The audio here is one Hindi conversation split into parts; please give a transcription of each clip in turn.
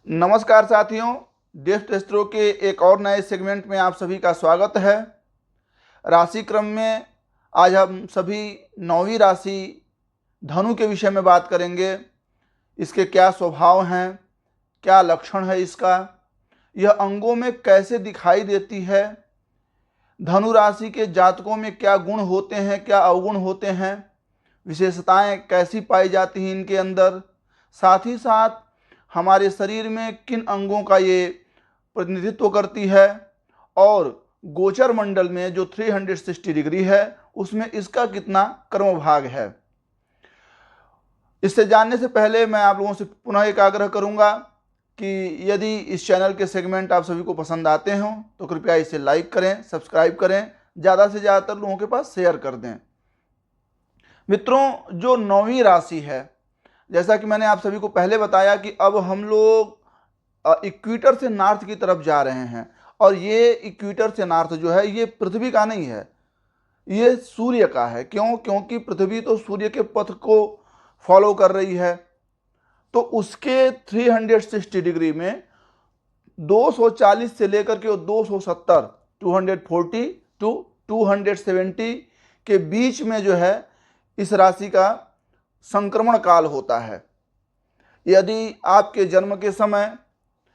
नमस्कार साथियों, डेफ्ट एस्ट्रो के एक और नए सेगमेंट में आप सभी का स्वागत है। राशि क्रम में आज हम सभी 9वीं राशि धनु के विषय में बात करेंगे। इसके क्या स्वभाव हैं, क्या लक्षण है इसका, यह अंगों में कैसे दिखाई देती है, धनु राशि के जातकों में क्या गुण होते हैं, क्या अवगुण होते हैं, विशेषताएं कैसी पाई जाती हैं इनके अंदर, साथ ही साथ हमारे शरीर में किन अंगों का ये प्रतिनिधित्व करती है और गोचर मंडल में जो 360 डिग्री है उसमें इसका कितना कर्मभाग है। इससे जानने से पहले मैं आप लोगों से पुनः एक आग्रह करूंगा कि यदि इस चैनल के सेगमेंट आप सभी को पसंद आते हों तो कृपया इसे लाइक करें, सब्सक्राइब करें, ज़्यादा से ज़्यादातर लोगों के पास शेयर कर दें। मित्रों, जो 9वीं राशि है, जैसा कि मैंने आप सभी को पहले बताया कि अब हम लोग इक्वेटर से नॉर्थ की तरफ जा रहे हैं और ये इक्वेटर से नॉर्थ जो है ये पृथ्वी का नहीं है, ये सूर्य का है। क्योंकि पृथ्वी तो सूर्य के पथ को फॉलो कर रही है, तो उसके 360 डिग्री में 240 से लेकर के 270 240 टू 270 के बीच में जो है इस राशि का संक्रमण काल होता है। यदि आपके जन्म के समय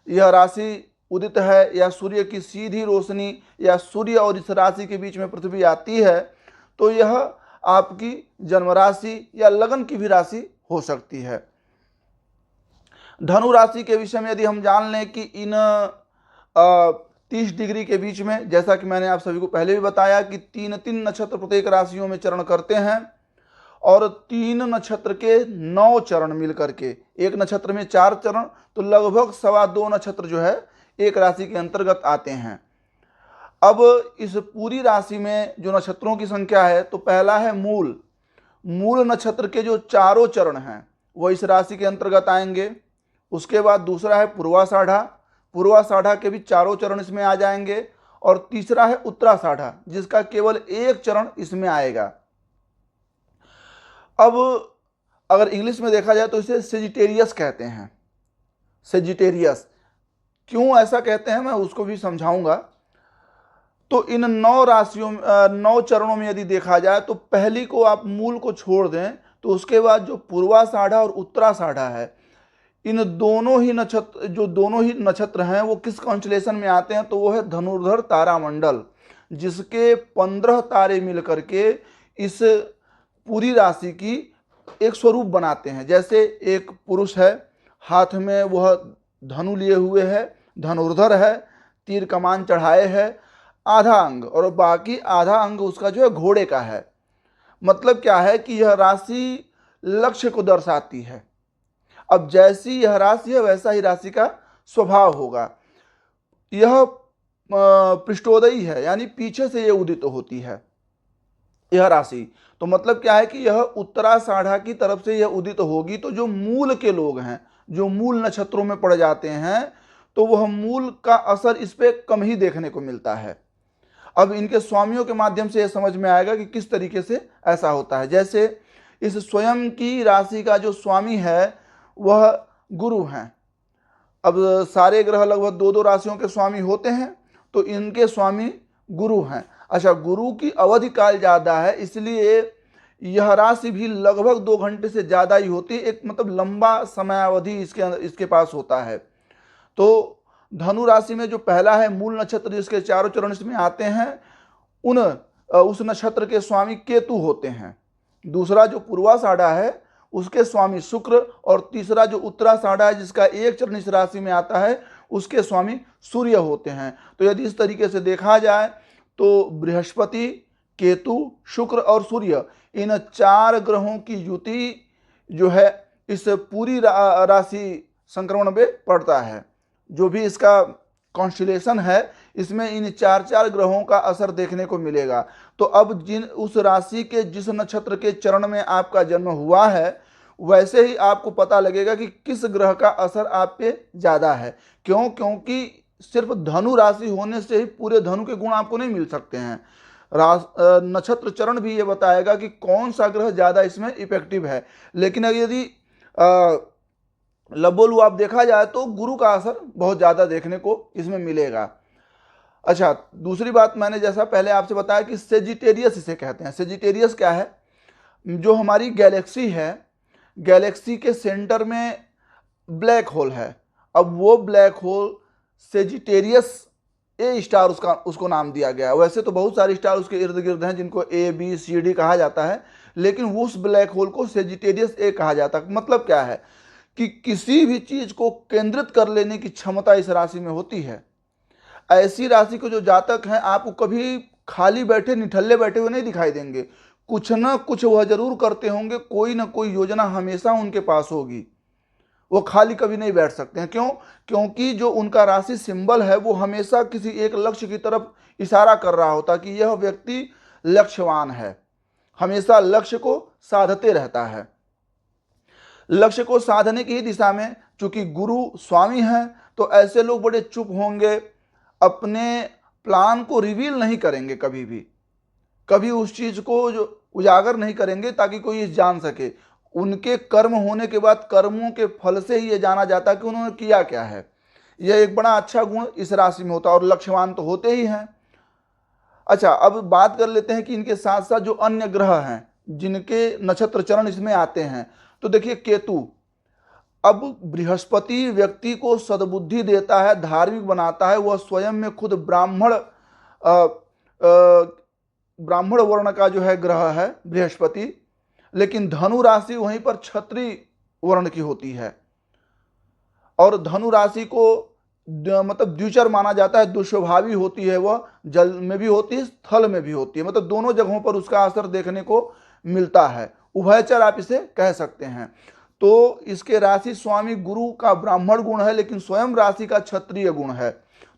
यह राशि उदित है या सूर्य की सीधी रोशनी या सूर्य और इस राशि के बीच में पृथ्वी आती है तो यह आपकी जन्म राशि या लगन की भी राशि हो सकती है। धनु राशि के विषय में यदि हम जान लें कि इन 30 डिग्री के बीच में, जैसा कि मैंने आप सभी को पहले भी बताया कि 3 नक्षत्र प्रत्येक राशियों में चरण करते हैं और 3 नक्षत्र के 9 चरण मिलकर के, एक नक्षत्र में 4 चरण, तो लगभग 2.25 नक्षत्र जो है एक राशि के अंतर्गत आते हैं। अब इस पूरी राशि में जो नक्षत्रों की संख्या है तो पहला है मूल नक्षत्र के जो चारों चरण हैं वह इस राशि के अंतर्गत आएंगे। उसके बाद दूसरा है पूर्वाषाढ़ा के भी चारों चरण इसमें आ जाएंगे और तीसरा है उत्तराषाढ़ा जिसका केवल एक चरण इसमें आएगा। अब अगर इंग्लिश में देखा जाए तो इसे सेजिटेरियस कहते हैं। सेजिटेरियस क्यों ऐसा कहते हैं मैं उसको भी समझाऊंगा। तो इन 9 राशियों 9 चरणों में यदि देखा जाए तो पहली को आप मूल को छोड़ दें तो उसके बाद जो पूर्वाषाढ़ा और उत्तराषाढ़ा है, इन दोनों ही नक्षत्र हैं वो किस कॉन्स्टेलेशन में आते हैं तो वो है धनुर्धर तारामंडल, जिसके 15 तारे मिलकर के इस पूरी राशि की एक स्वरूप बनाते हैं। जैसे एक पुरुष है, हाथ में वह धनु लिए हुए है, धनुर्धर है, तीर कमान चढ़ाए है, आधा अंग, और बाकी आधा अंग उसका जो है घोड़े का है। मतलब क्या है कि यह राशि लक्ष्य को दर्शाती है। अब जैसी यह राशि है वैसा ही राशि का स्वभाव होगा। यह पृष्ठोदयी है यानी पीछे से यह उदित होती है यह राशि। तो मतलब क्या है कि यह उत्तराषाढ़ा की तरफ से यह उदित होगी, तो जो मूल के लोग हैं, जो मूल नक्षत्रों में पड़ जाते हैं, तो वह मूल का असर इस पे कम ही देखने को मिलता है। अब इनके स्वामियों के माध्यम से यह समझ में आएगा कि किस तरीके से ऐसा होता है। जैसे इस स्वयं की राशि का जो स्वामी है वह गुरु हैं। अब सारे ग्रह लगभग 2-2 राशियों के स्वामी होते हैं, तो इनके स्वामी गुरु हैं। अच्छा, गुरु की अवधि काल ज़्यादा है इसलिए यह राशि भी लगभग 2 घंटे से ज़्यादा ही होती है। एक मतलब लंबा समयावधि इसके पास होता है। तो धनु राशि में जो पहला है मूल नक्षत्र जिसके चारों चरण इसमें आते हैं, उस नक्षत्र के स्वामी केतु होते हैं। दूसरा जो पूर्वाषाढ़ा है उसके स्वामी शुक्र, और तीसरा जो उत्तराषाढ़ा है जिसका एक चरण इस राशि में आता है उसके स्वामी सूर्य होते हैं। तो यदि इस तरीके से देखा जाए तो बृहस्पति, केतु, शुक्र और सूर्य, इन 4 ग्रहों की युति जो है इस पूरी राशि संक्रमण में पड़ता है। जो भी इसका कॉन्स्टेलेशन है इसमें इन 4 ग्रहों का असर देखने को मिलेगा। तो अब उस राशि के जिस नक्षत्र के चरण में आपका जन्म हुआ है वैसे ही आपको पता लगेगा कि किस ग्रह का असर आप पे ज़्यादा है। क्योंकि सिर्फ धनु राशि होने से ही पूरे धनु के गुण आपको नहीं मिल सकते हैं। नक्षत्र चरण भी ये बताएगा कि कौन सा ग्रह ज़्यादा इसमें इफेक्टिव है। लेकिन अगर यदि लबोलू आप देखा जाए तो गुरु का असर बहुत ज़्यादा देखने को इसमें मिलेगा। अच्छा, दूसरी बात मैंने जैसा पहले आपसे बताया कि सेजिटेरियस इसे कहते हैं। सेजिटेरियस क्या है? जो हमारी गैलेक्सी है, गैलेक्सी के सेंटर में ब्लैक होल है। अब वो black hole Sagittarius A star उसको नाम दिया गया। वैसे तो बहुत सारे स्टार उसके इर्द गिर्द हैं जिनको ए बी सी डी कहा जाता है, लेकिन उस ब्लैक होल को सेजिटेरियस ए कहा जाता है। मतलब क्या है कि किसी भी चीज को केंद्रित कर लेने की क्षमता इस राशि में होती है। ऐसी राशि के जो जातक हैं आपको कभी खाली बैठे निठल्ले बैठे हुए नहीं दिखाई देंगे। कुछ ना कुछ वह जरूर करते होंगे, कोई ना कोई योजना हमेशा उनके पास होगी। वो खाली कभी नहीं बैठ सकते हैं। क्यों? क्योंकि जो उनका राशि सिंबल है वो हमेशा किसी एक लक्ष्य की तरफ इशारा कर रहा होता कि यह व्यक्ति लक्ष्यवान है, हमेशा लक्ष्य को साधते रहता है। लक्ष्य को साधने की ही दिशा में चूंकि गुरु स्वामी हैं तो ऐसे लोग बड़े चुप होंगे, अपने प्लान को रिवील नहीं करेंगे, कभी उस चीज को जो उजागर नहीं करेंगे ताकि कोई इस जान सके। उनके कर्म होने के बाद कर्मों के फल से ही ये जाना जाता है कि उन्होंने किया क्या है। यह एक बड़ा अच्छा गुण इस राशि में होता है और लक्ष्यवान तो होते ही हैं। अच्छा, अब बात कर लेते हैं कि इनके साथ साथ जो अन्य ग्रह हैं जिनके नक्षत्र चरण इसमें आते हैं। तो देखिए केतु। अब बृहस्पति व्यक्ति को सद्बुद्धि देता है, धार्मिक बनाता है। वह स्वयं में खुद ब्राह्मण वर्ण का जो है ग्रह है बृहस्पति, लेकिन धनु राशि वहीं पर क्षत्रिय वर्ण की होती है। और धनु राशि को मतलब द्विचर माना जाता है, दुस्वभावी होती है। वह जल में भी होती है, स्थल में भी होती है, मतलब दोनों जगहों पर उसका असर देखने को मिलता है। उभयचर आप इसे कह सकते हैं। तो इसके राशि स्वामी गुरु का ब्राह्मण गुण है, लेकिन स्वयं राशि का क्षत्रिय गुण है।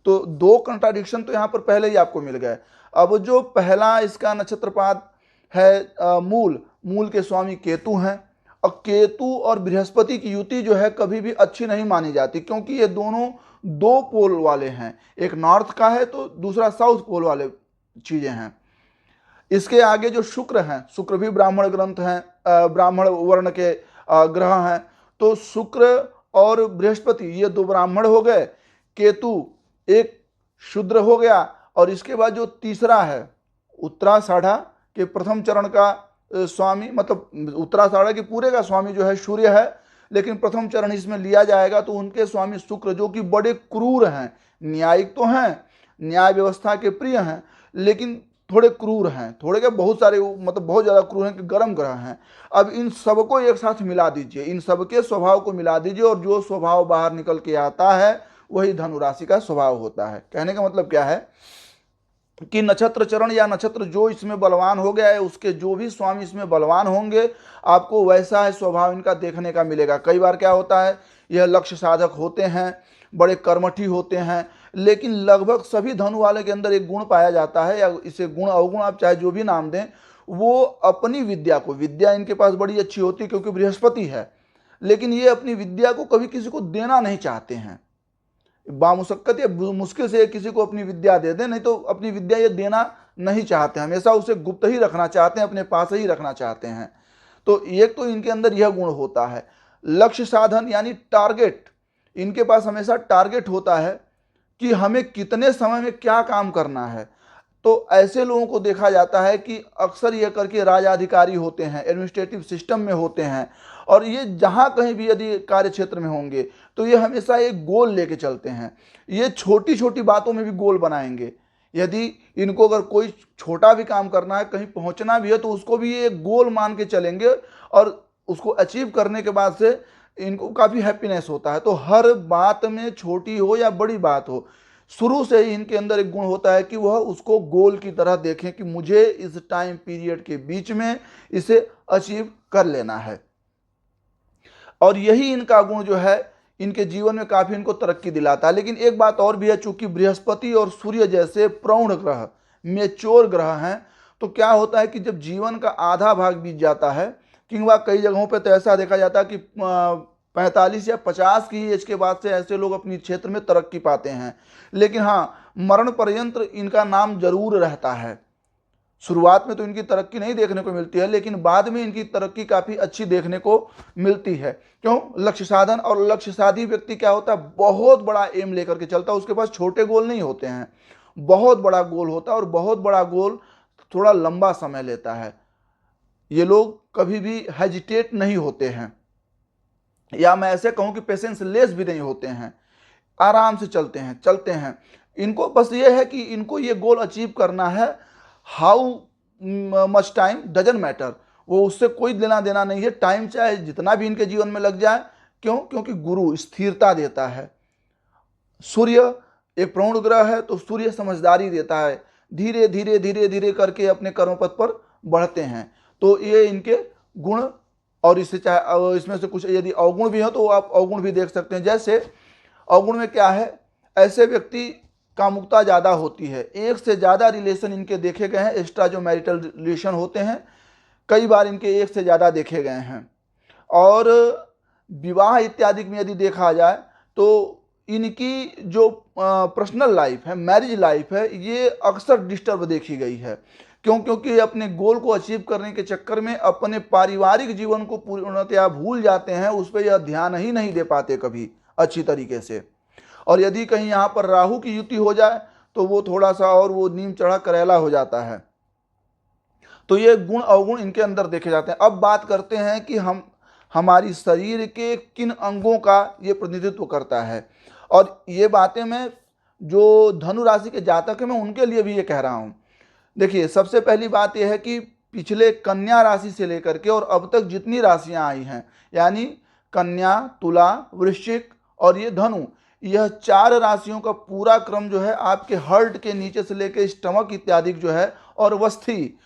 तो दो कंट्राडिक्शन तो यहाँ पर पहले ही आपको मिल गए। अब जो पहला इसका नक्षत्रपात है मूल के स्वामी केतु हैं। और केतु और बृहस्पति की युति जो है कभी भी अच्छी नहीं मानी जाती, क्योंकि ये दोनों दो पोल वाले हैं, एक नॉर्थ का है तो दूसरा साउथ पोल वाले चीजें हैं। इसके आगे जो शुक्र हैं, शुक्र भी ब्राह्मण ग्रंथ हैं, ब्राह्मण वर्ण के ग्रह हैं। तो शुक्र और बृहस्पति ये दो ब्राह्मण हो गए, केतु एक शूद्र हो गया। और इसके बाद जो तीसरा है उत्तराषाढ़ा के प्रथम चरण का स्वामी, मतलब उत्तराषाढ़ा के पूरे का स्वामी जो है सूर्य है, लेकिन प्रथम चरण इसमें लिया जाएगा तो उनके स्वामी शुक्र, जो कि बड़े क्रूर हैं। न्यायिक तो हैं, न्याय व्यवस्था के प्रिय हैं, लेकिन थोड़े क्रूर हैं। थोड़े के बहुत सारे, मतलब बहुत ज़्यादा क्रूर हैं कि गर्म ग्रह हैं। अब इन सबको एक साथ मिला दीजिए, इन सबके स्वभाव को मिला दीजिए, और जो स्वभाव बाहर निकल के आता है वही धनु राशि का स्वभाव होता है। कहने का मतलब क्या है कि नक्षत्र चरण या नक्षत्र जो इसमें बलवान हो गया है, उसके जो भी स्वामी इसमें बलवान होंगे, आपको वैसा है स्वभाव इनका देखने का मिलेगा। कई बार क्या होता है, यह लक्ष्य साधक होते हैं, बड़े कर्मठी होते हैं, लेकिन लगभग सभी धनु वाले के अंदर एक गुण पाया जाता है, या इसे गुण अवगुण आप चाहे जो भी नाम दें, वो अपनी विद्या को, विद्या इनके पास बड़ी अच्छी होती है क्योंकि बृहस्पति है, लेकिन ये अपनी विद्या को कभी किसी को देना नहीं चाहते हैं। बामुशक्कत या मुश्किल से किसी को अपनी विद्या दे दें, नहीं तो अपनी विद्या ये देना नहीं चाहते, हमेशा उसे गुप्त ही रखना चाहते हैं, अपने पास ही रखना चाहते हैं। तो एक तो इनके अंदर यह गुण होता है। लक्ष्य साधन यानी टारगेट, इनके पास हमेशा टारगेट होता है कि हमें कितने समय में क्या काम करना है। तो ऐसे लोगों को देखा जाता है कि अक्सर यह करके राजाधिकारी होते हैं, एडमिनिस्ट्रेटिव सिस्टम में होते हैं, और ये जहाँ कहीं भी यदि कार्य क्षेत्र में होंगे तो ये हमेशा एक गोल लेके चलते हैं। ये छोटी छोटी बातों में भी गोल बनाएंगे। यदि इनको अगर कोई छोटा भी काम करना है, कहीं पहुंचना भी है, तो उसको भी ये एक गोल मान के चलेंगे, और उसको अचीव करने के बाद से इनको काफ़ी हैप्पीनेस होता है। तो हर बात में, छोटी हो या बड़ी बात हो, शुरू से ही इनके अंदर एक गुण होता है कि वह उसको गोल की तरह देखें कि मुझे इस टाइम पीरियड के बीच में इसे अचीव कर लेना है। और यही इनका गुण जो है इनके जीवन में काफ़ी इनको तरक्की दिलाता है। लेकिन एक बात और भी है, चूंकि बृहस्पति और सूर्य जैसे प्रौढ़ ग्रह, मेच्योर ग्रह हैं, तो क्या होता है कि जब जीवन का आधा भाग बीत जाता है, कि कई जगहों पर तो ऐसा देखा जाता है कि 45 या 50 की एज के बाद से ऐसे लोग अपनी क्षेत्र में तरक्की पाते हैं। लेकिन हाँ, मरण पर्यंत इनका नाम जरूर रहता है। शुरुआत में तो इनकी तरक्की नहीं देखने को मिलती है, लेकिन बाद में इनकी तरक्की काफ़ी अच्छी देखने को मिलती है। क्यों? लक्ष्य साधन, और लक्ष्य साधी व्यक्ति क्या होता है, बहुत बड़ा एम लेकर के चलता है। उसके पास छोटे गोल नहीं होते हैं, बहुत बड़ा गोल होता है, और बहुत बड़ा गोल थोड़ा लंबा समय लेता है। ये लोग कभी भी हेजिटेट नहीं होते हैं, या मैं ऐसे कहूं कि पेशेंस लेस भी नहीं होते हैं, आराम से चलते हैं। इनको बस ये है कि इनको ये गोल अचीव करना है। How much time doesn't matter, वो उससे कोई लेना देना नहीं है, टाइम चाहे जितना भी इनके जीवन में लग जाए। क्यों? क्योंकि गुरु स्थिरता देता है। सूर्य एक प्रौढ़ ग्रह है, तो सूर्य समझदारी देता है। धीरे धीरे धीरे धीरे करके अपने कर्मपथ पर बढ़ते हैं। तो ये इनके गुण, और इससे चाहे इसमें से कुछ यदि अवगुण भी हो तो आप अवगुण भी देख सकते हैं। जैसे अवगुण में क्या है, ऐसे व्यक्ति कामुकता ज़्यादा होती है, एक से ज़्यादा रिलेशन इनके देखे गए हैं। एक्स्ट्रा जो मैरिटल रिलेशन होते हैं, कई बार इनके एक से ज़्यादा देखे गए हैं। और विवाह इत्यादि में यदि देखा जाए तो इनकी जो पर्सनल लाइफ है, मैरिज लाइफ है, ये अक्सर डिस्टर्ब देखी गई है। क्यों? क्योंकि अपने गोल को अचीव करने के चक्कर में अपने पारिवारिक जीवन को पूर्णतया भूल जाते हैं, उस पर यह ध्यान ही नहीं दे पाते कभी अच्छी तरीके से। और यदि कहीं यहाँ पर राहु की युति हो जाए तो वो थोड़ा सा और वो नीम चढ़ा करेला हो जाता है। तो ये गुण अवगुण इनके अंदर देखे जाते हैं। अब बात करते हैं कि हमारी शरीर के किन अंगों का ये प्रतिनिधित्व करता है। और ये बातें मैं जो धनु राशि के जातक हैं, मैं उनके लिए भी ये कह रहा हूँ। देखिए, सबसे पहली बात यह है कि पिछले कन्या राशि से लेकर के और अब तक जितनी राशियां आई हैं, यानी कन्या, तुला, वृश्चिक और ये धनु, यह 4 राशियों का पूरा क्रम जो है आपके हर्ट के नीचे से लेकर स्टमक इत्यादि जो है, और वस्थि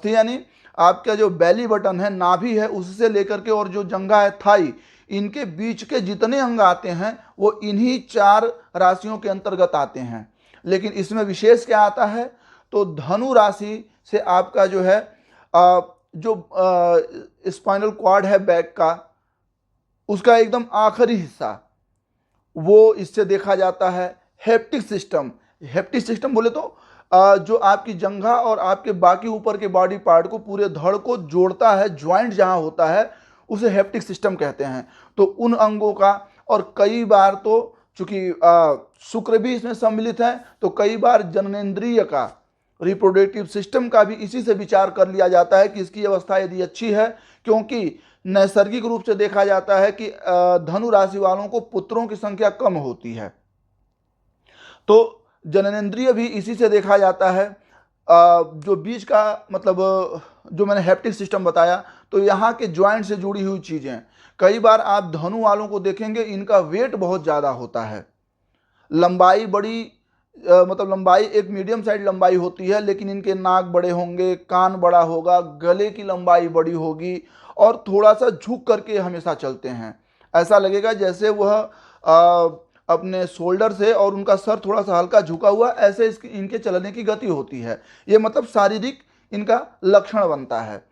यानी आपका जो बेली बटन है, नाभि है, उससे लेकर के और जो जंघा है, थाई, इनके बीच के जितने अंग आते हैं वो इन्हीं 4 राशियों के अंतर्गत आते हैं। लेकिन इसमें विशेष क्या आता है, तो धनु राशि से आपका जो है जो स्पाइनल कॉर्ड है बैक का, उसका एकदम आखिरी हिस्सा, वो इससे देखा जाता है। हेप्टिक सिस्टम बोले तो जो आपकी जंघा और आपके बाकी ऊपर के बॉडी पार्ट को, पूरे धड़ को जोड़ता है, ज्वाइंट जहां होता है, उसे हेप्टिक सिस्टम कहते हैं। तो उन अंगों का, और कई बार तो चूंकि शुक्र भी इसमें सम्मिलित है, तो कई बार जननेंद्रिय का, रिप्रोडक्टिव सिस्टम का भी इसी से विचार कर लिया जाता है कि इसकी अवस्था यदि अच्छी है। क्योंकि नैसर्गिक रूप से देखा जाता है कि धनु राशि वालों को पुत्रों की संख्या कम होती है, तो जननेंद्रिय भी इसी से देखा जाता है। जो बीच का मतलब जो मैंने हेप्टिक सिस्टम बताया, तो यहाँ के ज्वाइंट से जुड़ी हुई चीज़ें, कई बार आप धनु वालों को देखेंगे इनका वेट बहुत ज़्यादा होता है। लंबाई बड़ी मतलब लंबाई एक मीडियम साइज लंबाई होती है, लेकिन इनके नाक बड़े होंगे, कान बड़ा होगा, गले की लंबाई बड़ी होगी, और थोड़ा सा झुक करके हमेशा चलते हैं। ऐसा लगेगा जैसे वह अपने शोल्डर से, और उनका सर थोड़ा सा हल्का झुका हुआ, ऐसे इनके चलने की गति होती है। ये मतलब शारीरिक इनका लक्षण बनता है।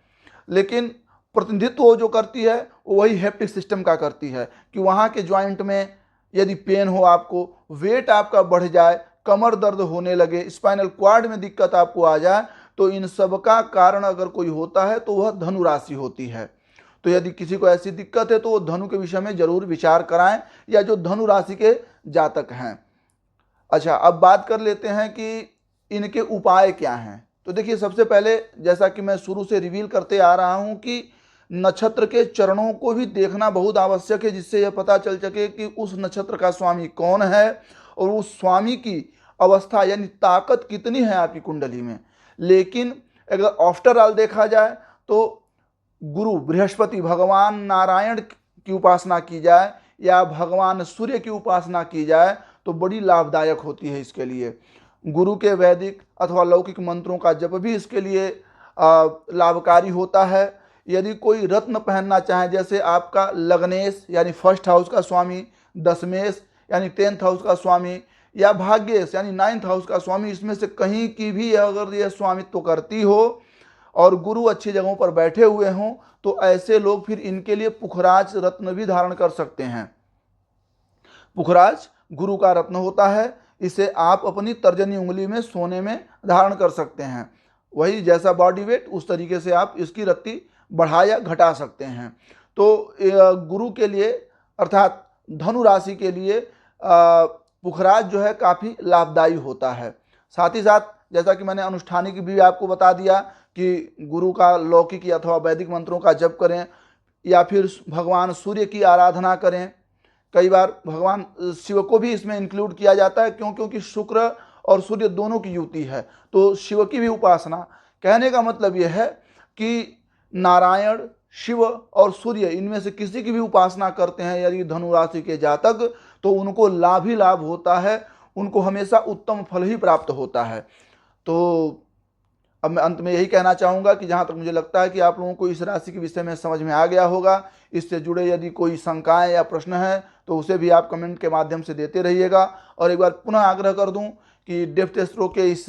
लेकिन प्रतिनिधित्व जो करती है वही हेप्टिक सिस्टम का करती है, कि वहाँ के ज्वाइंट में यदि पेन हो, आपको वेट आपका बढ़ जाए, कमर दर्द होने लगे, स्पाइनल कॉर्ड में दिक्कत आपको आ जाए, तो इन सब का कारण अगर कोई होता है तो वह धनु राशि होती है। तो यदि किसी को ऐसी दिक्कत है तो वो धनु के विषय में जरूर विचार कराएं, या जो धनु राशि के जातक हैं। अच्छा, अब बात कर लेते हैं कि इनके उपाय क्या हैं। तो देखिए, सबसे पहले जैसा कि मैं शुरू से रिवील करते आ रहा हूं कि नक्षत्र के चरणों को भी देखना बहुत आवश्यक है, जिससे यह पता चल सके कि उस नक्षत्र का स्वामी कौन है और उस स्वामी की अवस्था यानी ताकत कितनी है आपकी कुंडली में। लेकिन अगर आफ्टर ऑल देखा जाए तो गुरु बृहस्पति, भगवान नारायण की उपासना की जाए या भगवान सूर्य की उपासना की जाए तो बड़ी लाभदायक होती है इसके लिए। गुरु के वैदिक अथवा लौकिक मंत्रों का जप भी इसके लिए लाभकारी होता है। यदि कोई रत्न पहनना चाहे, जैसे आपका लग्नेश यानी फर्स्ट हाउस का स्वामी, दशमेश यानी 10th हाउस का स्वामी, या भाग्येश यानी 9th हाउस का स्वामी, इसमें से कहीं की भी अगर यह स्वामित्व करती हो और गुरु अच्छी जगहों पर बैठे हुए हों तो ऐसे लोग फिर इनके लिए पुखराज रत्न भी धारण कर सकते हैं। पुखराज गुरु का रत्न होता है, इसे आप अपनी तर्जनी उंगली में सोने में धारण कर सकते हैं। वही जैसा बॉडी वेट उस तरीके से आप इसकी रत्ती बढ़ा या घटा सकते हैं। तो गुरु के लिए अर्थात धनु राशि के लिए पुखराज जो है काफ़ी लाभदायी होता है। साथ ही साथ जैसा कि मैंने अनुष्ठानिक भी आपको बता दिया कि गुरु का लौकिक अथवा वैदिक मंत्रों का जप करें या फिर भगवान सूर्य की आराधना करें। कई बार भगवान शिव को भी इसमें इंक्लूड किया जाता है, क्योंकि शुक्र और सूर्य दोनों की युति है, तो शिव की भी उपासना। कहने का मतलब यह है कि नारायण, शिव और सूर्य इनमें से किसी की भी उपासना करते हैं यदि धनु राशि के जातक, तो उनको लाभ ही लाभ होता है, उनको हमेशा उत्तम फल ही प्राप्त होता है। तो अब मैं अंत में यही कहना चाहूँगा कि जहाँ तक मुझे लगता है कि आप लोगों को इस राशि के विषय में समझ में आ गया होगा। इससे जुड़े यदि कोई शंकाएं या प्रश्न है तो उसे भी आप कमेंट के माध्यम से देते रहिएगा। और एक बार पुनः आग्रह कर दूं कि डेप्थ एस्ट्रो के इस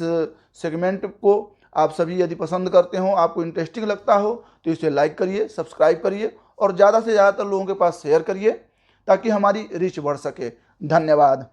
सेगमेंट को आप सभी यदि पसंद करते हो, आपको इंटरेस्टिंग लगता हो, तो इसे लाइक करिए, सब्सक्राइब करिए और ज़्यादा से ज़्यादातर लोगों के पास शेयर करिए ताकि हमारी रीच बढ़ सके। धन्यवाद।